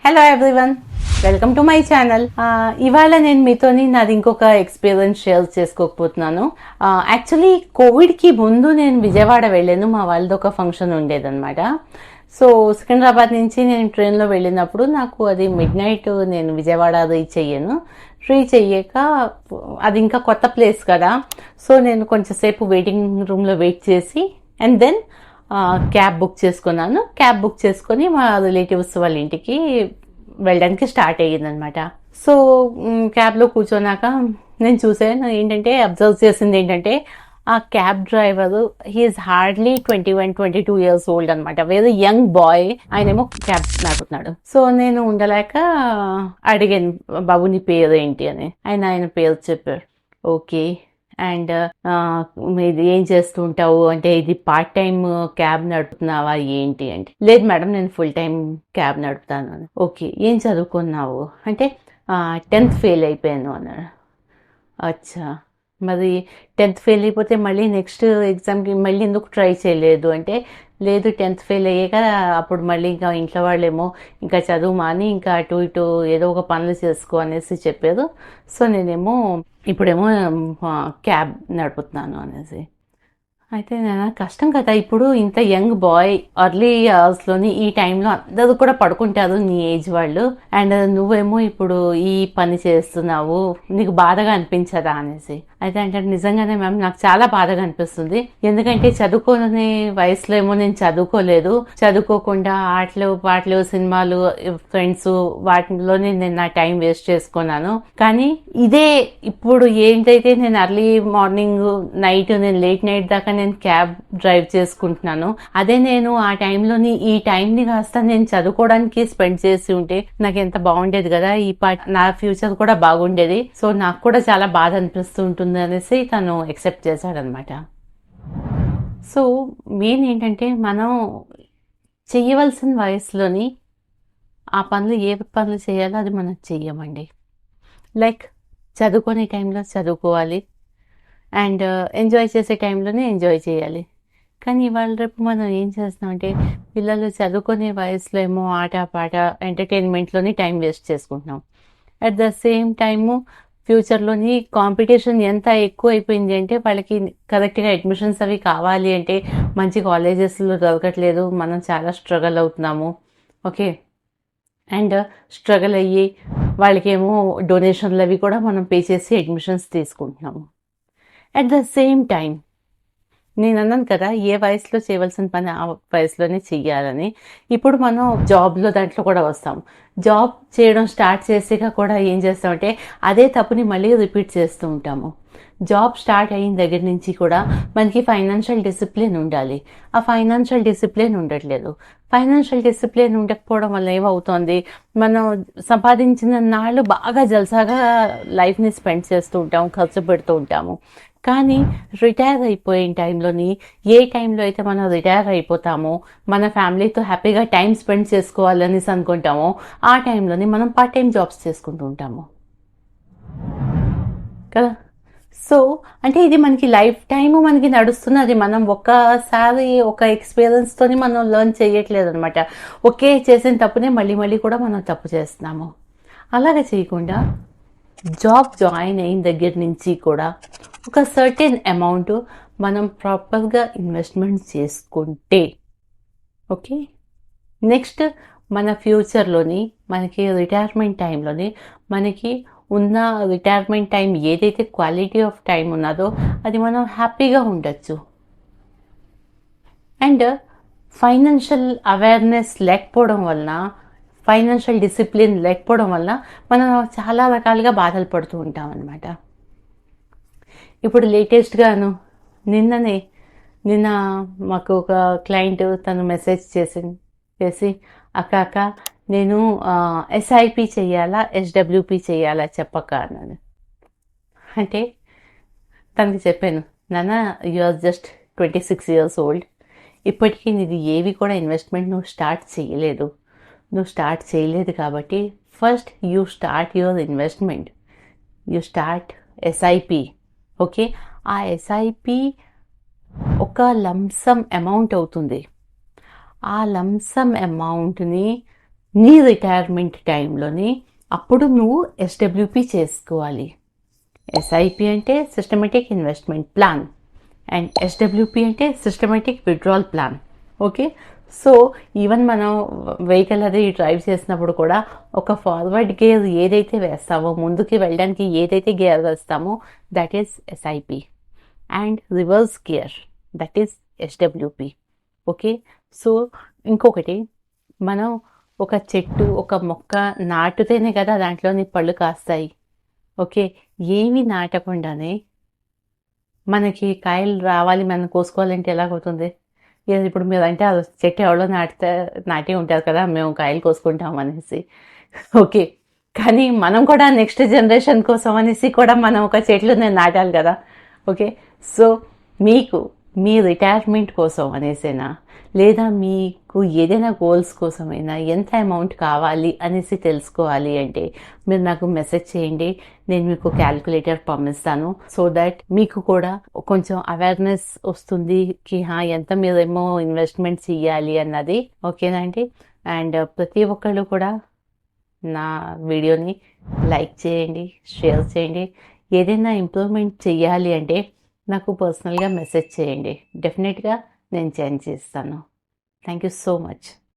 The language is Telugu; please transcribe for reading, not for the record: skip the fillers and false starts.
Hello everyone, welcome to my channel. ఇవాళ నేను మీతోని నాది ఇంకొక ఎక్స్పీరియన్స్ షేర్ చేసుకోకపోతున్నాను. యాక్చువల్లీ కోవిడ్కి ముందు నేను విజయవాడ వెళ్ళాను. మా వాళ్ళది ఒక ఫంక్షన్ ఉండేదన్నమాట. సో సికింద్రాబాద్ నుంచి నేను ట్రైన్లో వెళ్ళినప్పుడు నాకు అది మిడ్ నైట్ నేను విజయవాడ రీచ్ అయ్యాక అది ఇంకా కొత్త ప్లేస్ కదా. సో నేను కొంచెంసేపు వెయిటింగ్ రూమ్లో వెయిట్ చేసి అండ్ దెన్ క్యాబ్ బుక్ చేసుకున్నాను. క్యాబ్ బుక్ చేసుకొని మా రిలేటివ్స్ వాళ్ళ ఇంటికి వెళ్ళడానికి స్టార్ట్ అయ్యిందనమాట. సో క్యాబ్లో కూర్చోనాక నేను చూసాను ఏంటంటే, అబ్జర్వ్ చేసింది ఏంటంటే, ఆ cab driver he's hardly 21-22 years old అనమాట. Very young boy. ఆయనేమో క్యాబ్ నడుపుతున్నాడు. సో నేను ఉండలేక అడిగాను, బాబు నీ పేరు ఏంటి అని. ఆయన పేరు చెప్పారు. ఓకే, అండ్ ఇది ఏం చేస్తూ ఉంటావు అంటే, ఇది పార్ట్ టైం క్యాబ్ నడుపుతున్నావా ఏంటి అంటే, లేదు మేడం నేను ఫుల్ టైం క్యాబ్ నడుపుతాను అని. ఓకే, ఏం చదువుకున్నావు అంటే, 10th ఫెయిల్ అయిపోయాను అన్నాడు. అచ్చా, మరి 10th ఫెయిల్ అయిపోతే మళ్ళీ నెక్స్ట్ ఎగ్జామ్కి మళ్ళీ ఎందుకు ట్రై చేయలేదు అంటే, లేదు 10th ఫెయిల్ అయ్యాక అప్పుడు మళ్ళీ ఇంకా ఇంట్లో వాళ్ళేమో ఇంకా చదువు మాని ఇంకా అటు ఇటు ఏదో ఒక పనులు చేసుకో అనేసి చెప్పారు. సో నేనేమో ఇప్పుడేమో క్యాబ్ నడుపుతున్నాను అనేసి. అయితే నేను కష్టం కదా, ఇప్పుడు ఇంత యంగ్ బాయ్ ఎర్లీ అవర్స్లోని ఈ టైంలో అందరూ కూడా పడుకుంటారు నీ ఏజ్ వాళ్ళు, అండ్ నువ్వేమో ఇప్పుడు ఈ పని చేస్తున్నావు, నీకు బాధగా అనిపించదా అనేసి. అయితే అంటే నిజంగానే మ్యామ్ నాకు చాలా బాధగా అనిపిస్తుంది. ఎందుకంటే చదువుకోని వయసులో ఏమో నేను చదువుకోలేదు, చదువుకోకుండా ఆటలు పాటలు సినిమాలు ఫ్రెండ్స్ వాటిలోనే నేను నా టైం వేస్ట్ చేసుకున్నాను. కానీ ఇదే ఇప్పుడు ఏంటైతే నేను ఎర్లీ మార్నింగ్ నైట్ నేను లేట్ నైట్ దాకా నేను క్యాబ్ డ్రైవ్ చేసుకుంటున్నాను, అదే నేను ఆ టైంలోని ఈ టైంని కాస్త నేను చదువుకోవడానికి స్పెండ్ చేసి ఉంటే నాకు ఎంత బాగుండేది కదా, ఈ నా ఫ్యూచర్ కూడా బాగుండేది. సో నాకు కూడా చాలా బాధ అనిపిస్తూ ఉంటుంది అనేసి తను ఎక్సెప్ట్ చేశాడనమాట. సో మెయిన్ ఏంటంటే, మనం చెయ్యవలసిన వయసులోని ఆ పనులు ఏ పనులు చేయాలో అది మనం చెయ్యమండి. లైక్ చదువుకునే టైంలో చదువుకోవాలి, అండ్ ఎంజాయ్ చేసే టైంలోనే ఎంజాయ్ చేయాలి. కానీ ఇవాళ రేపు మనం ఏం చేస్తామంటే, పిల్లలు చదువుకునే వయసులో ఏమో ఆట పాట ఎంటర్టైన్మెంట్లోని టైం వేస్ట్ చేసుకుంటున్నాం. అట్ ద సేమ్ టైము ఫ్యూచర్లోని కాంపిటీషన్ ఎంత ఎక్కువ అయిపోయింది అంటే, వాళ్ళకి కరెక్ట్గా అడ్మిషన్స్ అవి కావాలి అంటే మంచి కాలేజెస్లో దొరకట్లేదు, మనం చాలా స్ట్రగుల్ అవుతున్నాము. ఓకే, అండ్ స్ట్రగుల్ అయ్యి వాళ్ళకేమో డొనేషన్లు అవి కూడా మనం పే చేసి అడ్మిషన్స్ తీసుకుంటున్నాము. అట్ ద సేమ్ టైం నేను అన్నాను కదా, ఏ వయసులో చేయవలసిన పని ఆ వయసులోనే చెయ్యాలని. ఇప్పుడు మనం జాబ్లో దాంట్లో కూడా వస్తాం. జాబ్ చేయడం స్టార్ట్ చేసాక కూడా ఏం చేస్తామంటే, అదే తప్పుని మళ్ళీ రిపీట్ చేస్తూ ఉంటాము. జాబ్ స్టార్ట్ అయిన దగ్గర నుంచి కూడా మనకి ఫైనాన్షియల్ డిసిప్లిన్ ఉండాలి. ఆ ఫైనాన్షియల్ డిసిప్లిన్ ఉండట్లేదు. ఫైనాన్షియల్ డిసిప్లిన్ ఉండకపోవడం వల్ల ఏమవుతుంది, మనం సంపాదించిన నాళ్ళు బాగా జల్సాగా లైఫ్ని స్పెండ్ చేస్తూ ఉంటాము, ఖర్చు పెడుతూ ఉంటాము. కానీ రిటైర్ అయిపోయిన టైంలోని, ఏ టైంలో అయితే మనం రిటైర్ అయిపోతామో, మన ఫ్యామిలీతో హ్యాపీగా టైం స్పెండ్ చేసుకోవాలనేసి అనుకుంటామో, ఆ టైంలోని మనం పార్ట్ టైం జాబ్స్ చేసుకుంటూ ఉంటాము కదా. సో అంటే ఇది మనకి లైఫ్ టైము మనకి నడుస్తున్నది. మనం ఒక్కసారి ఒక ఎక్స్పీరియన్స్తోని మనం లెర్న్ చేయట్లేదు అనమాట. ఒకే చేసిన తప్పునే మళ్ళీ మళ్ళీ కూడా మనం తప్పు చేస్తున్నాము. అలాగే చేయకుండా జాబ్ జాయిన్ అయిన దగ్గర నుంచి కూడా ఒక సర్టెన్ అమౌంట్ మనం ప్రాపర్గా ఇన్వెస్ట్మెంట్ చేసుకుంటే, ఓకే, నెక్స్ట్ మన ఫ్యూచర్లోని మనకి రిటైర్మెంట్ టైంలోని మనకి ఉన్న రిటైర్మెంట్ టైం ఏదైతే క్వాలిటీ ఆఫ్ టైం ఉన్నదో అది మనం హ్యాపీగా ఉండొచ్చు. అండ్ ఫైనాన్షియల్ అవేర్నెస్ లేకపోవడం వలన, ఫైనాన్షియల్ డిసిప్లిన్ లేకపోవడం వల్ల మనం చాలా రకాలుగా బాధలు పడుతూ ఉంటాం అన్నమాట. ఇప్పుడు లేటెస్ట్గాను నిన్న మాకు ఒక క్లయింట్ తను మెసేజ్ చేసి అక్క నేను ఎస్ఐపి చెయ్యాలా ఎస్డబ్ల్యూపి చెయ్యాలా చెప్పక్క అన్నాను. అంటే తనకి చెప్పాను, నాన్న you are just 26 years old, ఇప్పటికీ నీది ఏవి కూడా ఇన్వెస్ట్మెంట్ నువ్వు స్టార్ట్ చేయలేదు కాబట్టి first you start your investment, you start SIP. Okay, ఆ ఎస్ఐపి ఒక లంసమ్ అమౌంట్ అవుతుంది. ఆ లంసమ్ అమౌంట్ని నీ రిటైర్మెంట్ టైంలోని అప్పుడు నువ్వు ఎస్డబ్ల్యూపి చేసుకోవాలి. ఎస్ఐపి అంటే systematic investment plan and SWP అంటే systematic withdrawal plan. Okay, so even మనం వెహికల్ అది డ్రైవ్ చేసినప్పుడు కూడా ఒక ఫార్వర్డ్ గేర్ ఏదైతే వేస్తామో, ముందుకి వెళ్ళడానికి ఏదైతే గేర్ వేస్తామో that is SIP and reverse gear that is SWP. Okay, so ఇంకొకటి, మనం ఒక చెట్టు ఒక మొక్క నాటుతేనే కదా దాంట్లోని పళ్ళు కాస్తాయి. ఓకే, ఏమి నాటకుండానే మనకి కాయలు రావాలి, మనం కోసుకోవాలంటే ఎలాగవుతుంది? ఇప్పుడు మీరు అంటే అది చెట్టు ఎవరో నాటి ఉంటారు కదా, మేము కాయలు కోసుకుంటాం అనేసి. ఓకే, కానీ మనం కూడా నెక్స్ట్ జనరేషన్ కోసం అనేసి కూడా మనం ఒక చెట్లు నేను నాటాలి కదా. ఓకే, సో మీకు మీ రిటైర్మెంట్ కోసం అనేసేనా, లేదా మీకు ఏదైనా గోల్స్ కోసమైనా ఎంత అమౌంట్ కావాలి అనేసి తెలుసుకోవాలి అంటే మీరు నాకు మెసేజ్ చేయండి, నేను మీకు క్యాల్కులేటర్ పంపిస్తాను. సో దట్ మీకు కూడా కొంచెం అవేర్నెస్ వస్తుంది కి ఎంత మీరేమో ఇన్వెస్ట్మెంట్ చేయాలి అన్నది. ఓకేనా అండి? అండ్ ప్రతి ఒక్కళ్ళు కూడా నా వీడియోని లైక్ చేయండి, షేర్ చేయండి. ఏదైనా ఇంప్రూవ్మెంట్ చేయాలి అంటే నాకు పర్సనల్గా మెసేజ్ చేయండి, డెఫినెట్గా నేను చేంజ్ చేస్తాను. Thank you so much.